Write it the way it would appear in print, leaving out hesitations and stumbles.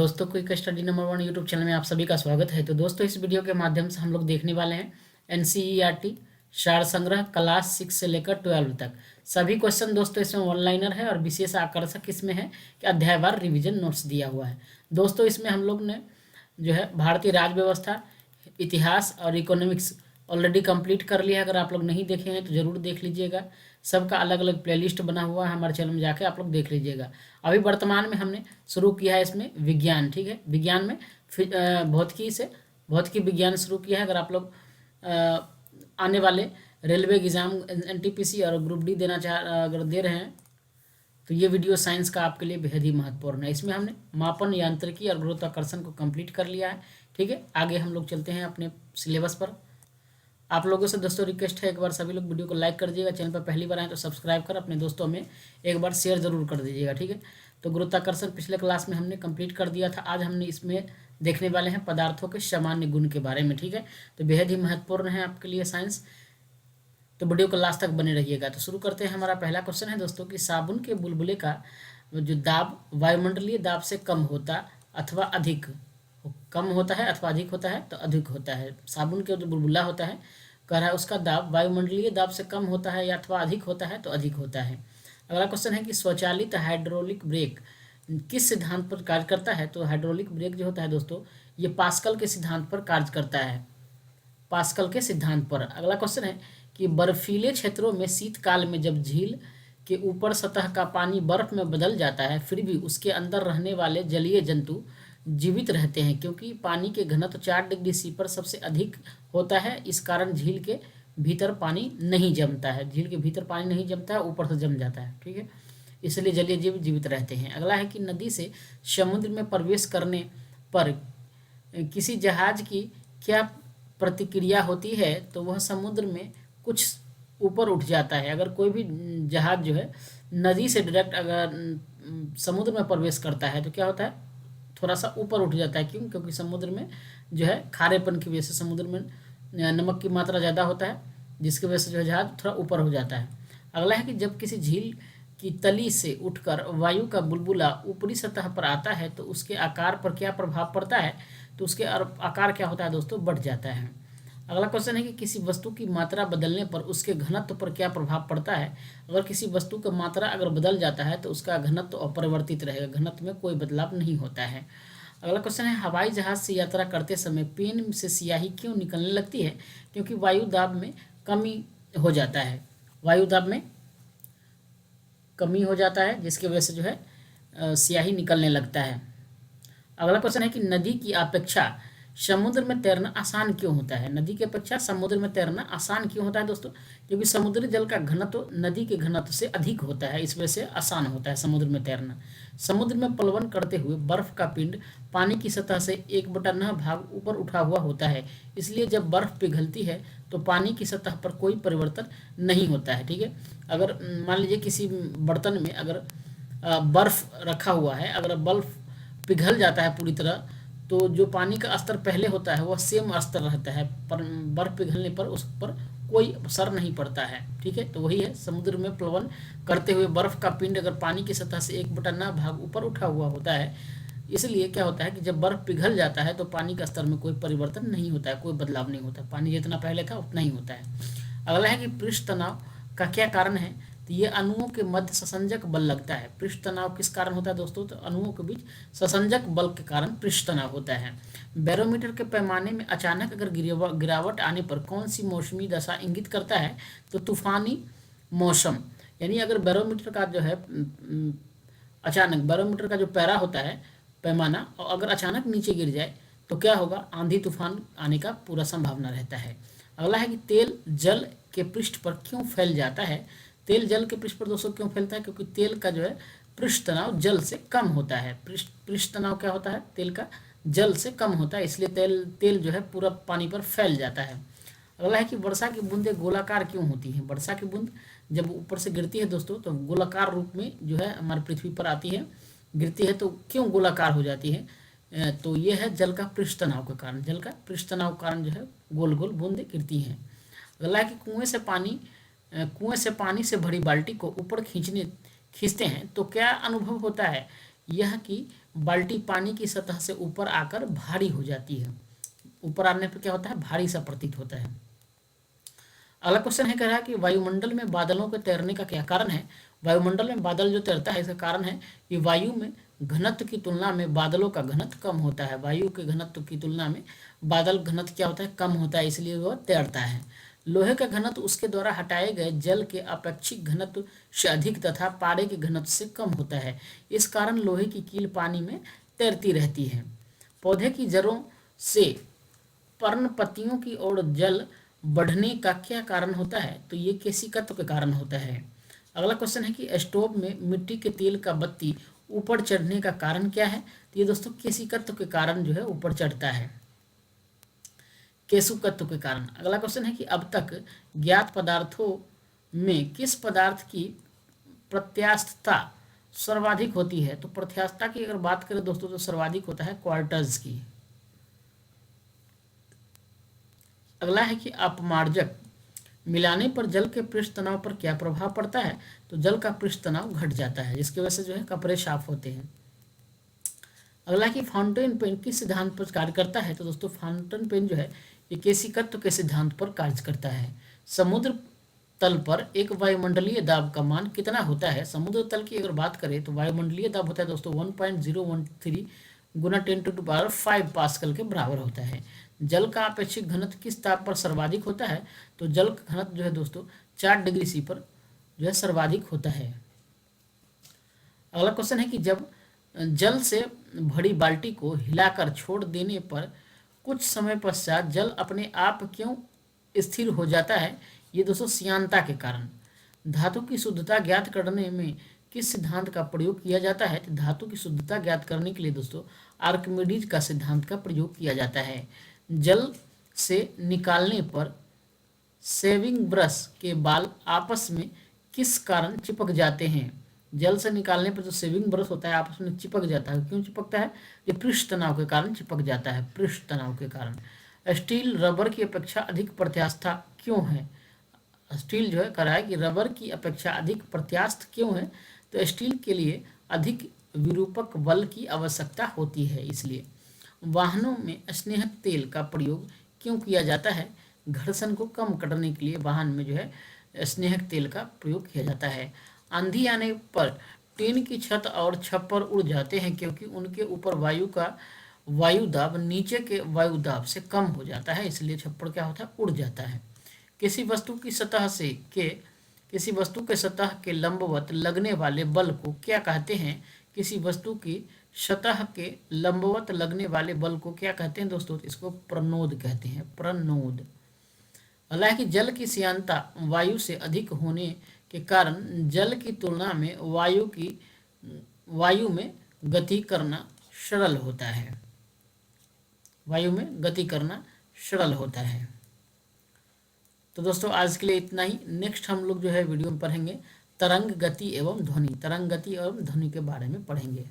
दोस्तों, quick study number 1 YouTube channel में आप सभी का स्वागत है। तो दोस्तों, इस वीडियो के माध्यम से हम लोग देखने वाले हैं एनसीईआरटी सार संग्रह क्लास 6 से लेकर 12 तक सभी क्वेश्चन। दोस्तों, इसमें वन लाइनर है और विशेष आकर्षक इसमें है कि अध्यायवार रिवीजन नोट्स दिया हुआ है। दोस्तों, इसमें हम लोग ने जो है भारतीय राज्य व्यवस्था, इतिहास और इकोनॉमिक्स ऑलरेडी कंप्लीट कर लिया है। अगर आप लोग नहीं देखे हैं तो ज़रूर देख लीजिएगा। सबका अलग अलग प्लेलिस्ट बना हुआ है, हमारे चैनल में जाके आप लोग देख लीजिएगा। अभी वर्तमान में हमने शुरू किया है इसमें विज्ञान, ठीक है। विज्ञान में भौतिकी से भौतिकी विज्ञान शुरू किया है। अगर आप लोग आने वाले रेलवे एग्ज़ाम एनटीपीसी और ग्रुप डी अगर दे रहे हैं तो ये वीडियो साइंस का आपके लिए बेहद ही महत्वपूर्ण है। इसमें हमने मापन, यांत्रिकी और गुरुत्वाकर्षण को कंप्लीट कर लिया है, ठीक है। आगे हम लोग चलते हैं अपने सिलेबस पर। आप लोगों से दोस्तों रिक्वेस्ट है, एक बार सभी लोग वीडियो को लाइक कर दीजिएगा। चैनल पर पहली बार आए तो सब्सक्राइब कर अपने दोस्तों में एक बार शेयर जरूर कर दीजिएगा, ठीक है। तो गुरुत्वाकर्षण पिछले क्लास में हमने कंप्लीट कर दिया था। आज हमने इसमें देखने वाले हैं पदार्थों के सामान्य गुण के बारे में, ठीक है। तो बेहद ही महत्वपूर्ण है आपके लिए साइंस, तो वीडियो को लास्ट तक बने रहिएगा। तो शुरू करते हैं। हमारा पहला क्वेश्चन है दोस्तों कि साबुन के बुलबुले का जो दाब वायुमंडलीय दाब से कम होता अथवा अधिक कम होता है अथवा अधिक होता है तो अधिक होता है। साबुन के जो बुलबुला होता है, कह रहा है उसका दाब वायुमंडलीय दाब से कम होता है या अथवा अधिक होता है तो अधिक होता है। अगला क्वेश्चन है कि स्वचालित हाइड्रोलिक ब्रेक किस सिद्धांत पर कार्य करता है। तो हाइड्रोलिक ब्रेक जो होता है दोस्तों, ये पास्कल के सिद्धांत पर कार्य करता है, पास्कल के सिद्धांत पर। अगला क्वेश्चन है कि बर्फीले क्षेत्रों में शीतकाल में जब झील के ऊपर सतह का पानी बर्फ में बदल जाता है, फिर भी उसके अंदर रहने वाले जलीय जंतु जीवित रहते हैं, क्योंकि पानी के घनत्व 4 डिग्री सी पर सबसे अधिक होता है। इस कारण झील के भीतर पानी नहीं जमता है, झील के भीतर पानी नहीं जमता है, ऊपर से जम जाता है, ठीक है। इसलिए जलीय जीव जीवित रहते हैं। अगला है कि नदी से समुद्र में प्रवेश करने पर किसी जहाज की क्या प्रतिक्रिया होती है। तो वह समुद्र में कुछ ऊपर उठ जाता है। अगर कोई भी जहाज जो है नदी से डायरेक्ट अगर समुद्र में प्रवेश करता है तो क्या होता है, थोड़ा सा ऊपर उठ जाता है। क्यों? क्योंकि समुद्र में जो है खारेपन की वजह से समुद्र में नमक की मात्रा ज़्यादा होता है, जिसकी वजह से जो है जहाज थोड़ा ऊपर हो जाता है। अगला है कि जब किसी झील की तली से उठकर वायु का बुलबुला ऊपरी सतह पर आता है तो उसके आकार पर क्या प्रभाव पड़ता है। तो उसके आकार क्या होता है दोस्तों, बढ़ जाता है। अगला क्वेश्चन है कि किसी वस्तु की मात्रा बदलने पर उसके घनत्व पर क्या प्रभाव पड़ता है। अगर किसी वस्तु का मात्रा अगर बदल जाता है तो उसका घनत्व अपरिवर्तित रहेगा, घनत्व में कोई बदलाव नहीं होता है। अगला क्वेश्चन है हवाई जहाज से यात्रा करते समय पेन से स्याही क्यों निकलने लगती है। क्योंकि वायु दाब में कमी हो जाता है, वायु दाब में कमी हो जाता है, जिसकी वजह से जो है स्याही निकलने लगता है। अगला क्वेश्चन है कि नदी की अपेक्षा समुद्र में तैरना आसान क्यों होता है। नदी की अपेक्षा समुद्र में तैरना आसान क्यों होता है दोस्तों, क्योंकि समुद्री जल का घनत्व नदी के घनत्व से अधिक होता है, इस वजह से आसान होता है समुद्र में तैरना। समुद्र में प्लवन करते हुए बर्फ का पिंड पानी की सतह से 1/9 भाग ऊपर उठा हुआ होता है, इसलिए जब बर्फ पिघलती है तो पानी की सतह पर कोई परिवर्तन नहीं होता है, ठीक है। अगर मान लीजिए किसी बर्तन में अगर बर्फ रखा हुआ है, अगर बर्फ पिघल जाता है पूरी तरह तो जो पानी का स्तर पहले होता है वह सेम स्तर रहता है, पर बर्फ पिघलने पर उस पर कोई असर नहीं पड़ता है, ठीक है। तो वही है, समुद्र में प्लवन करते हुए बर्फ का पिंड अगर पानी की सतह से 1/9 भाग ऊपर उठा हुआ होता है, इसलिए क्या होता है कि जब बर्फ पिघल जाता है तो पानी का स्तर में कोई परिवर्तन नहीं होता है, कोई बदलाव नहीं होता, पानी जितना पहले था उतना ही होता है। अगला है कि पृष्ठ तनाव का क्या कारण है। तो ये अणुओं के मध्य ससंजक बल लगता है। पृष्ठ तनाव किस कारण होता है दोस्तों, तो अणुओं के बीच ससंजक बल के कारण पृष्ठ तनाव होता है। बैरोमीटर के पैमाने में अचानक अगर गिरावट आने पर कौन सी मौसमी दशा इंगित करता है। तो तूफानी मौसम, यानी अगर बैरोमीटर का जो है अचानक बैरोमीटर का जो पैरा होता है पैमाना, और अगर अचानक नीचे गिर जाए तो क्या होगा, आंधी तूफान आने का पूरा संभावना रहता है। अगला है कि तेल जल के पृष्ठ पर क्यों फैल जाता है। तेल जल के पृष्ठ पर दोस्तों क्यों फैलता है, क्योंकि तेल का जो है पृष्ठ तनाव जल से कम होता है। पृष्ठ तनाव क्या होता है, तेल का जल से कम होता है, इसलिए तेल जो है पूरा पानी पर फैल जाता है। अगला है कि वर्षा की बूंदें गोलाकार क्यों होती हैं। वर्षा की बूंद जब ऊपर से गिरती है दोस्तों तो गोलाकार रूप में जो है हमारी पृथ्वी पर आती है, गिरती है तो क्यों गोलाकार हो जाती है। तो ये है जल का पृष्ठ तनाव के कारण, जल का पृष्ठ तनाव के कारण जो है गोल गोल बूंदें गिरती हैं। अगला है कि कुएं से पानी से भरी बाल्टी को ऊपर खींचते हैं तो क्या अनुभव होता है। यह कि बाल्टी पानी की सतह से ऊपर आकर भारी हो जाती है। ऊपर आने पर क्या होता है, भारी सा प्रतीत होता है। अगला क्वेश्चन है, कह रहा है कि वायुमंडल में बादलों के तैरने का क्या कारण है। वायुमंडल में बादल जो तैरता है इसका कारण है कि वायु में घनत्व की तुलना में बादलों का घनत्व कम होता है। वायु के घनत्व की तुलना में बादल घनत्व क्या होता है, कम होता है, इसलिए वह तैरता है। लोहे का घनत्व उसके द्वारा हटाए गए जल के अपेक्षिक घनत्व से अधिक तथा पारे के घनत्व से कम होता है। इस कारण लोहे की कील पानी में तैरती रहती है। पौधे की जड़ों से पर्णपतियों की ओर जल बढ़ने का क्या कारण होता है, तो ये केशिकत्व के कारण होता है। अगला क्वेश्चन है कि स्टोव में मिट्टी के तेल का बत्ती ऊपर चढ़ने का कारण क्या है, तो ये दोस्तों केशिकत्व के कारण जो है ऊपर चढ़ता है, केशुकत्व के कारण। अगला क्वेश्चन है कि अब तक ज्ञात पदार्थों में किस पदार्थ की प्रत्यास्थता सर्वाधिक होती है, तो प्रत्यास्थता की अगर बात करें दोस्तों तो सर्वाधिक होता है क्वार्टज की। अगला है कि अपमार्जक मिलाने पर जल के पृष्ठ तनाव पर क्या प्रभाव पड़ता है, तो जल का पृष्ठ तनाव घट जाता है, जिसकी वजह से जो है कपड़े साफ होते हैं। अगला कि फाउंटेन पेन किस सिद्धांत पर कार्य करता है, तो दोस्तों फाउंटेन पेन जो है ये केशिकत्व के सिद्धांत पर कार्य करता है। समुद्र तल पर एक वायुमंडलीय दाब का मान कितना होता है। समुद्र तल की अगर बात करें तो वायुमंडलीय दाब होता है दोस्तों 1.013 गुना 10⁵ पास्कल के बराबर होता है। जल का अपेक्षित घनत्व किस ताप पर सर्वाधिक होता है, तो जल का घनत्व जो है दोस्तों 4 डिग्री सी पर जो है सर्वाधिक होता है। अगला क्वेश्चन है कि जब जल से भरी बाल्टी को हिलाकर छोड़ देने पर कुछ समय पश्चात जल अपने आप क्यों स्थिर हो जाता है, ये दोस्तों श्यानता के कारण। धातु की शुद्धता ज्ञात करने में किस सिद्धांत का प्रयोग किया जाता है, तो धातु की शुद्धता ज्ञात करने के लिए दोस्तों आर्किमिडीज का सिद्धांत का प्रयोग किया जाता है। जल से निकालने पर शेविंग ब्रश के बाल आपस में किस कारण चिपक जाते हैं। जल से निकालने पर जो शेविंग ब्रश होता है आपस में चिपक जाता है, क्यों चिपकता है, ये पृष्ठ तनाव के कारण चिपक जाता है, पृष्ठ तनाव के कारण। स्टील रबर की अपेक्षा अधिक प्रत्यास्था क्यों है। स्टील जो है कह रहा है कि रबर की अपेक्षा अधिक प्रत्यास्थ क्यों है, तो स्टील के लिए अधिक विरूपक बल की आवश्यकता होती है, इसलिए। वाहनों में स्नेहक तेल का प्रयोग क्यों किया जाता है, घर्षण को कम करने के लिए वाहन में जो है स्नेहक तेल का प्रयोग किया जाता है। आंधी आने पर टीन की छत और छप्पर उड़ जाते हैं क्योंकि उनके ऊपर वायु दाब नीचे के वायु दाब से कम हो जाता है, इसलिए छप्पर क्या होता है, उड़ जाता है। किसी वस्तु के सतह के लंबवत लगने वाले बल को क्या कहते हैं। किसी वस्तु की सतह के लंबवत लगने वाले बल को क्या कहते हैं दोस्तों, इसको प्रणोद कहते हैं, प्रणोद। हालांकि जल की श्यानता वायु से अधिक होने के कारण जल की तुलना में वायु में गति करना सरल होता है, वायु में गति करना सरल होता है। तो दोस्तों आज के लिए इतना ही। नेक्स्ट हम लोग जो है वीडियो में पढ़ेंगे तरंग गति एवं ध्वनि, तरंग गति एवं ध्वनि के बारे में पढ़ेंगे।